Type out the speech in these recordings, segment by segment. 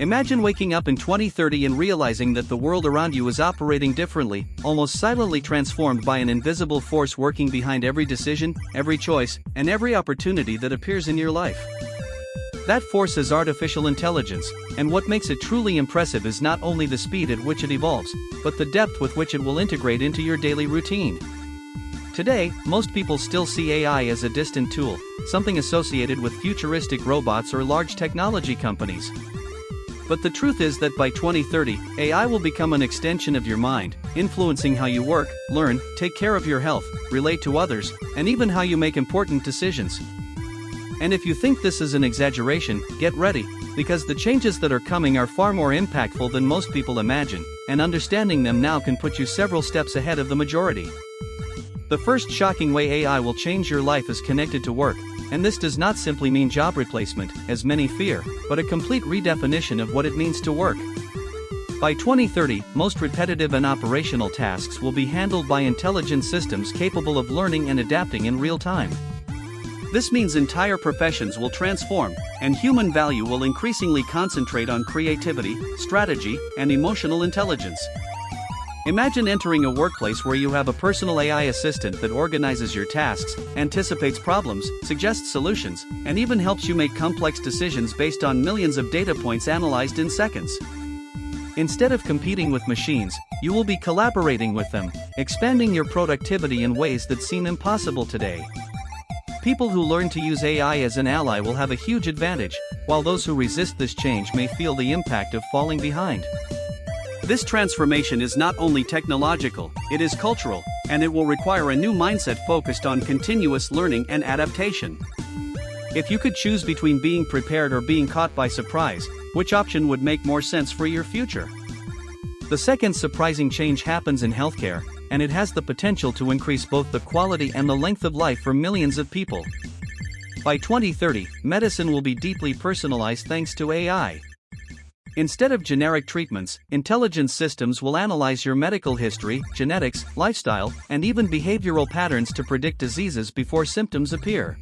Imagine waking up in 2030 and realizing that the world around you is operating differently, almost silently transformed by an invisible force working behind every decision, every choice, and every opportunity that appears in your life. That force is artificial intelligence, and what makes it truly impressive is not only the speed at which it evolves, but the depth with which it will integrate into your daily routine. Today, most people still see AI as a distant tool, something associated with futuristic robots or large technology companies. But the truth is that by 2030, AI will become an extension of your mind, influencing how you work, learn, take care of your health, relate to others, and even how you make important decisions. And if you think this is an exaggeration, get ready, because the changes that are coming are far more impactful than most people imagine, and understanding them now can put you several steps ahead of the majority. The first shocking way AI will change your life is connected to work, and this does not simply mean job replacement, as many fear, but a complete redefinition of what it means to work. By 2030, most repetitive and operational tasks will be handled by intelligent systems capable of learning and adapting in real time. This means entire professions will transform, and human value will increasingly concentrate on creativity, strategy, and emotional intelligence. Imagine entering a workplace where you have a personal AI assistant that organizes your tasks, anticipates problems, suggests solutions, and even helps you make complex decisions based on millions of data points analyzed in seconds. Instead of competing with machines, you will be collaborating with them, expanding your productivity in ways that seem impossible today. People who learn to use AI as an ally will have a huge advantage, while those who resist this change may feel the impact of falling behind. This transformation is not only technological, it is cultural, and it will require a new mindset focused on continuous learning and adaptation. If you could choose between being prepared or being caught by surprise, which option would make more sense for your future? The second surprising change happens in healthcare, and it has the potential to increase both the quality and the length of life for millions of people. By 2030, medicine will be deeply personalized thanks to AI. Instead of generic treatments, intelligent systems will analyze your medical history, genetics, lifestyle, and even behavioral patterns to predict diseases before symptoms appear.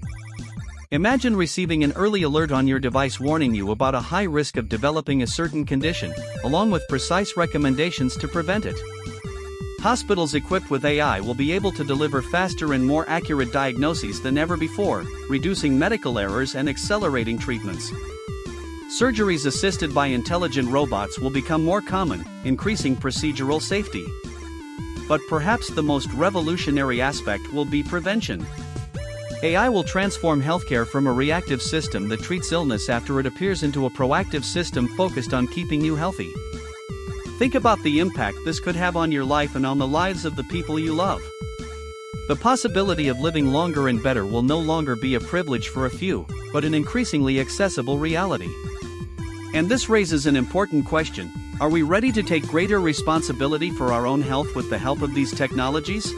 Imagine receiving an early alert on your device warning you about a high risk of developing a certain condition, along with precise recommendations to prevent it. Hospitals equipped with AI will be able to deliver faster and more accurate diagnoses than ever before, reducing medical errors and accelerating treatments. Surgeries assisted by intelligent robots will become more common, increasing procedural safety. But perhaps the most revolutionary aspect will be prevention. AI will transform healthcare from a reactive system that treats illness after it appears into a proactive system focused on keeping you healthy. Think about the impact this could have on your life and on the lives of the people you love. The possibility of living longer and better will no longer be a privilege for a few, but an increasingly accessible reality. And this raises an important question: are we ready to take greater responsibility for our own health with the help of these technologies?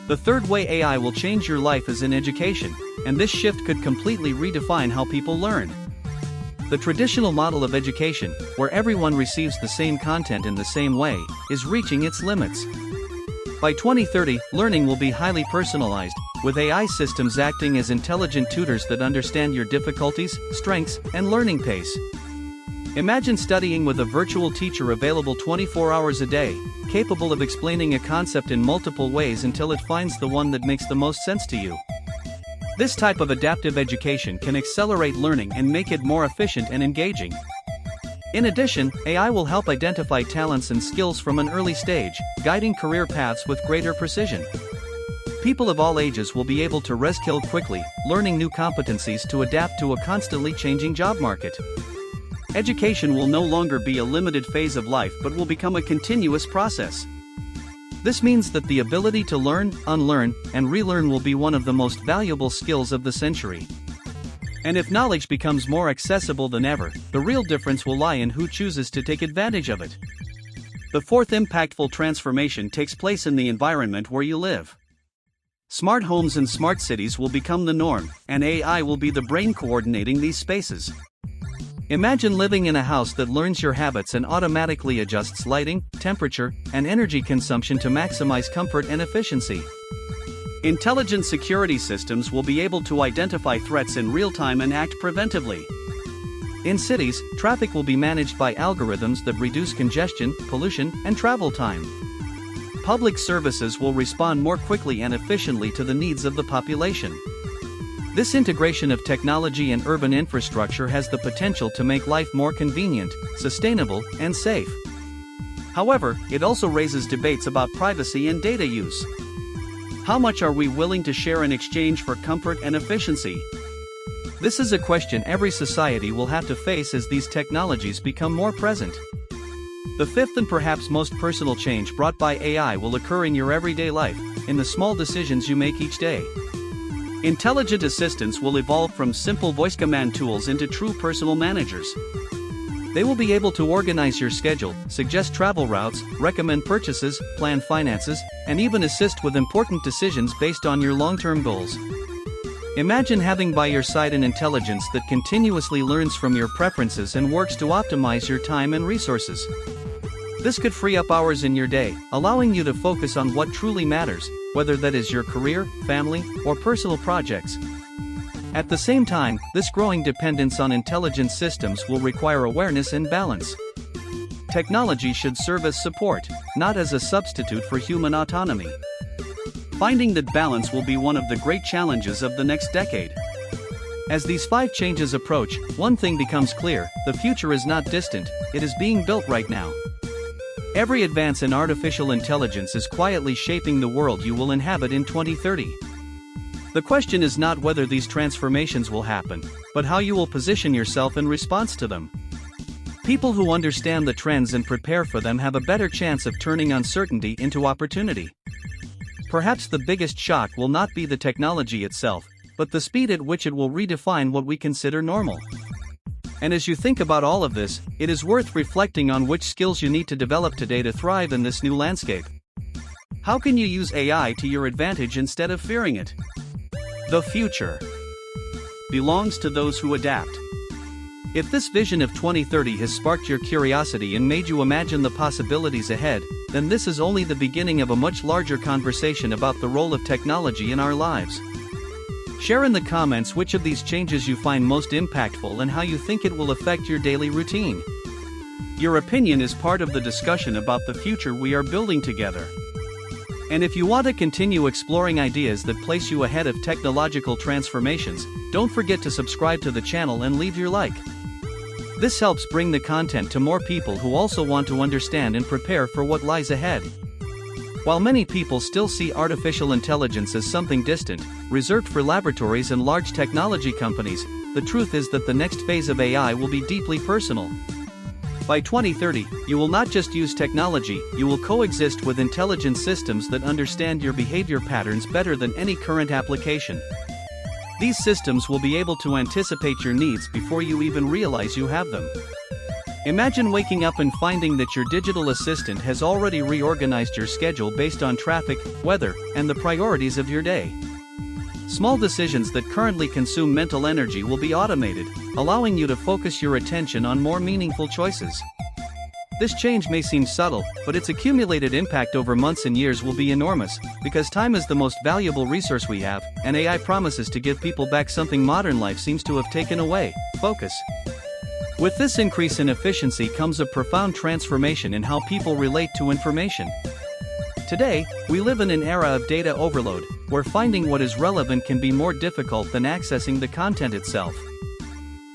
The third way AI will change your life is in education, and this shift could completely redefine how people learn. The traditional model of education, where everyone receives the same content in the same way, is reaching its limits. By 2030, learning will be highly personalized, with AI systems acting as intelligent tutors that understand your difficulties, strengths, and learning pace. Imagine studying with a virtual teacher available 24 hours a day, capable of explaining a concept in multiple ways until it finds the one that makes the most sense to you. This type of adaptive education can accelerate learning and make it more efficient and engaging. In addition, AI will help identify talents and skills from an early stage, guiding career paths with greater precision. People of all ages will be able to reskill quickly, learning new competencies to adapt to a constantly changing job market. Education will no longer be a limited phase of life but will become a continuous process. This means that the ability to learn, unlearn, and relearn will be one of the most valuable skills of the century. And if knowledge becomes more accessible than ever, the real difference will lie in who chooses to take advantage of it. The fourth impactful transformation takes place in the environment where you live. Smart homes and smart cities will become the norm, and AI will be the brain coordinating these spaces. Imagine living in a house that learns your habits and automatically adjusts lighting, temperature, and energy consumption to maximize comfort and efficiency. Intelligent security systems will be able to identify threats in real time and act preventively. In cities, traffic will be managed by algorithms that reduce congestion, pollution, and travel time. Public services will respond more quickly and efficiently to the needs of the population. This integration of technology and urban infrastructure has the potential to make life more convenient, sustainable, and safe. However, it also raises debates about privacy and data use. How much are we willing to share in exchange for comfort and efficiency? This is a question every society will have to face as these technologies become more present. The fifth and perhaps most personal change brought by AI will occur in your everyday life, in the small decisions you make each day. Intelligent assistants will evolve from simple voice command tools into true personal managers. They will be able to organize your schedule, suggest travel routes, recommend purchases, plan finances, and even assist with important decisions based on your long-term goals. Imagine having by your side an intelligence that continuously learns from your preferences and works to optimize your time and resources. This could free up hours in your day, allowing you to focus on what truly matters, whether that is your career, family, or personal projects. At the same time, this growing dependence on intelligent systems will require awareness and balance. Technology should serve as support, not as a substitute for human autonomy. Finding that balance will be one of the great challenges of the next decade. As these 5 changes approach, one thing becomes clear: the future is not distant, it is being built right now. Every advance in artificial intelligence is quietly shaping the world you will inhabit in 2030. The question is not whether these transformations will happen, but how you will position yourself in response to them. People who understand the trends and prepare for them have a better chance of turning uncertainty into opportunity. Perhaps the biggest shock will not be the technology itself, but the speed at which it will redefine what we consider normal. And as you think about all of this, it is worth reflecting on which skills you need to develop today to thrive in this new landscape. How can you use AI to your advantage instead of fearing it? The future belongs to those who adapt. If this vision of 2030 has sparked your curiosity and made you imagine the possibilities ahead, then this is only the beginning of a much larger conversation about the role of technology in our lives. Share in the comments which of these changes you find most impactful and how you think it will affect your daily routine. Your opinion is part of the discussion about the future we are building together. And if you want to continue exploring ideas that place you ahead of technological transformations, don't forget to subscribe to the channel and leave your like. This helps bring the content to more people who also want to understand and prepare for what lies ahead. While many people still see artificial intelligence as something distant, reserved for laboratories and large technology companies, the truth is that the next phase of AI will be deeply personal. By 2030, you will not just use technology, you will coexist with intelligent systems that understand your behavior patterns better than any current application. These systems will be able to anticipate your needs before you even realize you have them. Imagine waking up and finding that your digital assistant has already reorganized your schedule based on traffic, weather, and the priorities of your day. Small decisions that currently consume mental energy will be automated, allowing you to focus your attention on more meaningful choices. This change may seem subtle, but its accumulated impact over months and years will be enormous, because time is the most valuable resource we have, and AI promises to give people back something modern life seems to have taken away: focus. With this increase in efficiency comes a profound transformation in how people relate to information. Today, we live in an era of data overload, where finding what is relevant can be more difficult than accessing the content itself.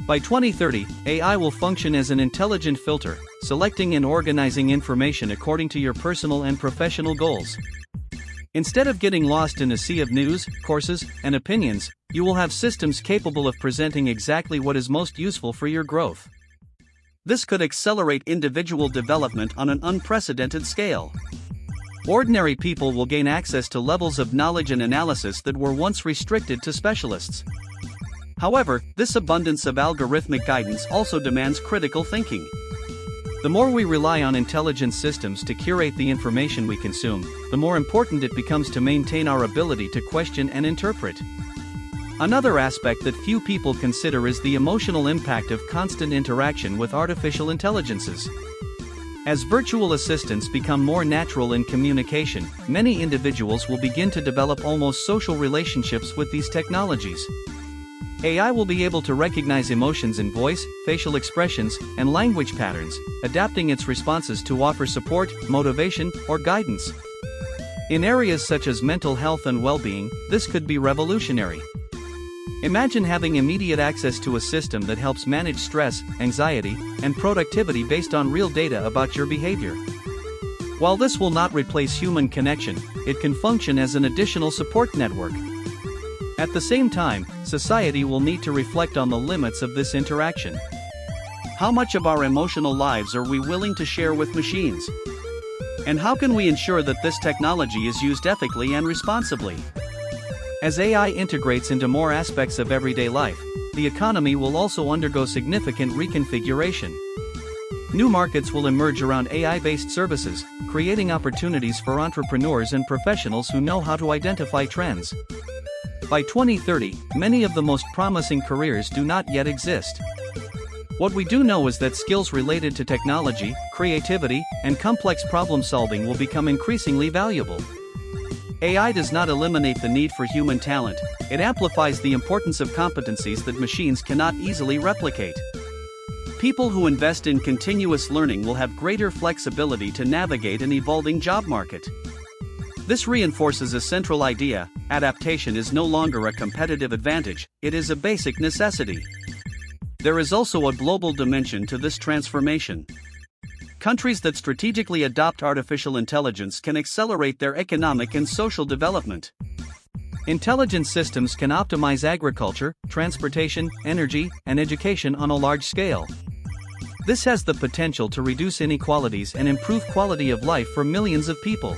By 2030, AI will function as an intelligent filter, selecting and organizing information according to your personal and professional goals. Instead of getting lost in a sea of news, courses, and opinions, you will have systems capable of presenting exactly what is most useful for your growth. This could accelerate individual development on an unprecedented scale. Ordinary people will gain access to levels of knowledge and analysis that were once restricted to specialists. However, this abundance of algorithmic guidance also demands critical thinking. The more we rely on intelligent systems to curate the information we consume, the more important it becomes to maintain our ability to question and interpret. Another aspect that few people consider is the emotional impact of constant interaction with artificial intelligences. As virtual assistants become more natural in communication, many individuals will begin to develop almost social relationships with these technologies. AI will be able to recognize emotions in voice, facial expressions, and language patterns, adapting its responses to offer support, motivation, or guidance. In areas such as mental health and well-being, this could be revolutionary. Imagine having immediate access to a system that helps manage stress, anxiety, and productivity based on real data about your behavior. While this will not replace human connection, it can function as an additional support network. At the same time, society will need to reflect on the limits of this interaction. How much of our emotional lives are we willing to share with machines? And how can we ensure that this technology is used ethically and responsibly? As AI integrates into more aspects of everyday life, the economy will also undergo significant reconfiguration. New markets will emerge around AI-based services, creating opportunities for entrepreneurs and professionals who know how to identify trends. By 2030, many of the most promising careers do not yet exist. What we do know is that skills related to technology, creativity, and complex problem-solving will become increasingly valuable. AI does not eliminate the need for human talent, it amplifies the importance of competencies that machines cannot easily replicate. People who invest in continuous learning will have greater flexibility to navigate an evolving job market. This reinforces a central idea: adaptation is no longer a competitive advantage, it is a basic necessity. There is also a global dimension to this transformation. Countries that strategically adopt artificial intelligence can accelerate their economic and social development. Intelligent systems can optimize agriculture, transportation, energy, and education on a large scale. This has the potential to reduce inequalities and improve quality of life for millions of people.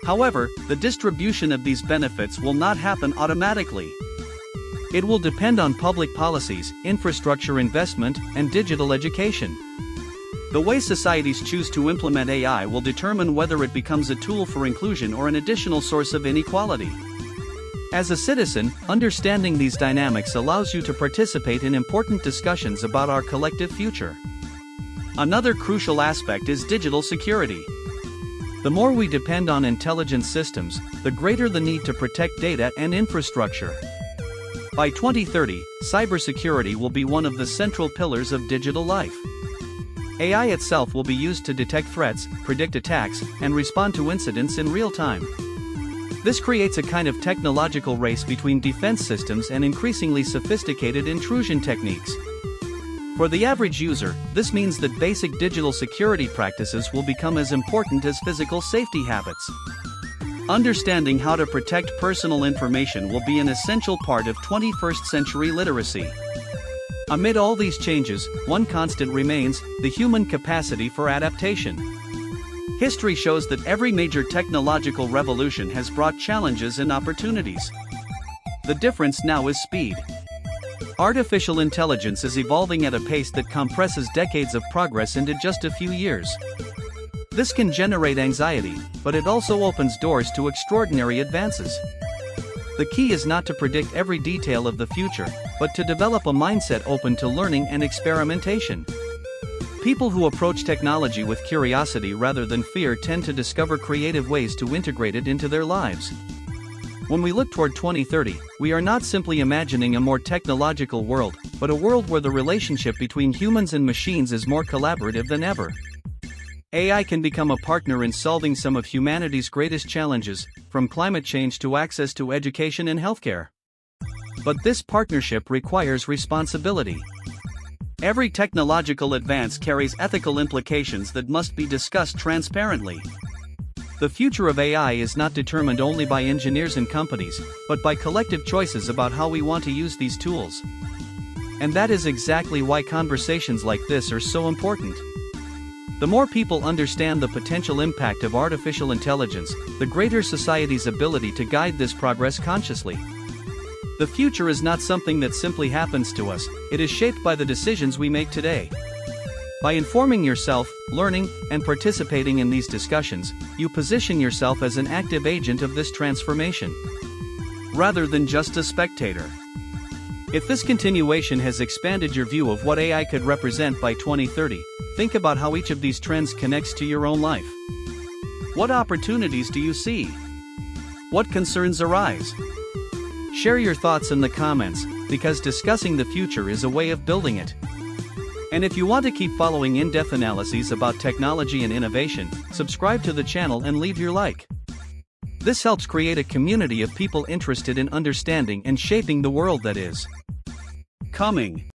However, the distribution of these benefits will not happen automatically. It will depend on public policies, infrastructure investment, and digital education. The way societies choose to implement AI will determine whether it becomes a tool for inclusion or an additional source of inequality. As a citizen, understanding these dynamics allows you to participate in important discussions about our collective future. Another crucial aspect is digital security. The more we depend on intelligent systems, the greater the need to protect data and infrastructure. By 2030, cybersecurity will be one of the central pillars of digital life. AI itself will be used to detect threats, predict attacks, and respond to incidents in real time. This creates a kind of technological race between defense systems and increasingly sophisticated intrusion techniques. For the average user, this means that basic digital security practices will become as important as physical safety habits. Understanding how to protect personal information will be an essential part of 21st century literacy. Amid all these changes, one constant remains: the human capacity for adaptation. History shows that every major technological revolution has brought challenges and opportunities. The difference now is speed. Artificial intelligence is evolving at a pace that compresses decades of progress into just a few years. This can generate anxiety, but it also opens doors to extraordinary advances. The key is not to predict every detail of the future, but to develop a mindset open to learning and experimentation. People who approach technology with curiosity rather than fear tend to discover creative ways to integrate it into their lives. When we look toward 2030, we are not simply imagining a more technological world, but a world where the relationship between humans and machines is more collaborative than ever. AI can become a partner in solving some of humanity's greatest challenges, from climate change to access to education and healthcare. But this partnership requires responsibility. Every technological advance carries ethical implications that must be discussed transparently. The future of AI is not determined only by engineers and companies, but by collective choices about how we want to use these tools. And that is exactly why conversations like this are so important. The more people understand the potential impact of artificial intelligence, the greater society's ability to guide this progress consciously. The future is not something that simply happens to us, it is shaped by the decisions we make today. By informing yourself, learning, and participating in these discussions, you position yourself as an active agent of this transformation, rather than just a spectator. If this continuation has expanded your view of what AI could represent by 2030, think about how each of these trends connects to your own life. What opportunities do you see? What concerns arise? Share your thoughts in the comments, because discussing the future is a way of building it. And if you want to keep following in-depth analyses about technology and innovation, subscribe to the channel and leave your like. This helps create a community of people interested in understanding and shaping the world that is coming.